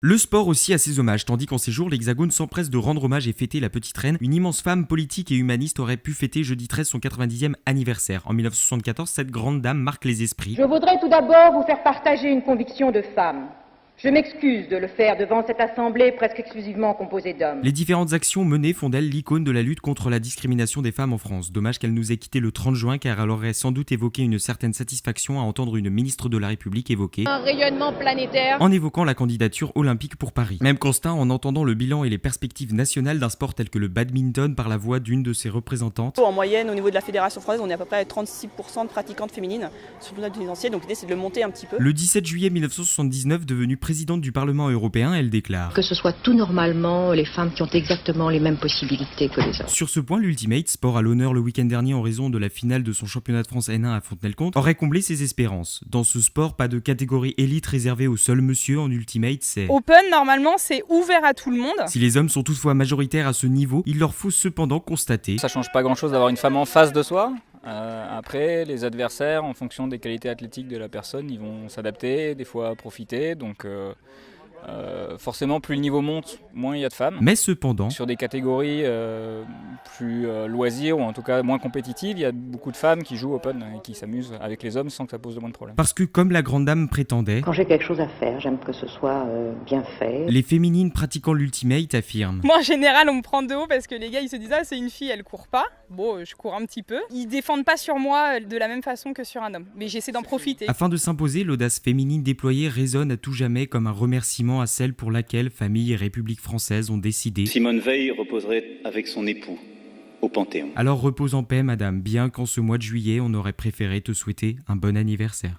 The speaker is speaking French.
Le sport aussi a ses hommages, tandis qu'en ces jours, l'Hexagone s'empresse de rendre hommage et fêter la petite reine. Une immense femme politique et humaniste aurait pu fêter jeudi 13 son 90e anniversaire. En 1974, cette grande dame marque les esprits. Je voudrais tout d'abord vous faire partager une conviction de femme. Je m'excuse de le faire devant cette assemblée presque exclusivement composée d'hommes. Les différentes actions menées font d'elle l'icône de la lutte contre la discrimination des femmes en France. Dommage qu'elle nous ait quitté le 30 juin car elle aurait sans doute évoqué une certaine satisfaction à entendre une ministre de la République évoquer un rayonnement planétaire en évoquant la candidature olympique pour Paris. Même constat en entendant le bilan et les perspectives nationales d'un sport tel que le badminton par la voix d'une de ses représentantes. En moyenne, au niveau de la Fédération française, on est à peu près à 36% de pratiquantes féminines sur notre tendanciel, donc l'idée c'est de le monter un petit peu. Le 17 juillet 1979, devenue présidente du Parlement européen, elle déclare que ce soit tout normalement les femmes qui ont exactement les mêmes possibilités que les hommes. Sur ce point, l'Ultimate, sport à l'honneur le week-end dernier en raison de la finale de son championnat de France N1 à Fontenay-le-Comte, aurait comblé ses espérances. Dans ce sport, pas de catégorie élite réservée au seul monsieur. En Ultimate, c'est Open, normalement, c'est ouvert à tout le monde. Si les hommes sont toutefois majoritaires à ce niveau, il leur faut cependant constater ça change pas grand-chose d'avoir une femme en face de soi. Après, les adversaires, en fonction des qualités athlétiques de la personne, ils vont s'adapter, des fois profiter. Donc forcément, plus le niveau monte, moins il y a de femmes. Mais cependant, sur des catégories plus loisirs ou en tout cas moins compétitives, il y a beaucoup de femmes qui jouent open et qui s'amusent avec les hommes sans que ça pose de moins de problèmes. Parce que comme la grande dame prétendait, quand j'ai quelque chose à faire, j'aime que ce soit bien fait. Les féminines pratiquant l'Ultimate affirment Moi, en général, on me prend de haut parce que les gars, ils se disent « Ah, c'est une fille, elle court pas. » Bon, je cours un petit peu. Ils défendent pas sur moi de la même façon que sur un homme. Mais j'essaie d'en profiter. Afin de s'imposer, l'audace féminine déployée résonne à tout jamais comme un remerciement à celle pour laquelle famille et République française ont décidé. Simone Veil reposerait avec son époux au Panthéon. Alors repose en paix, madame, bien qu'en ce mois de juillet, on aurait préféré te souhaiter un bon anniversaire.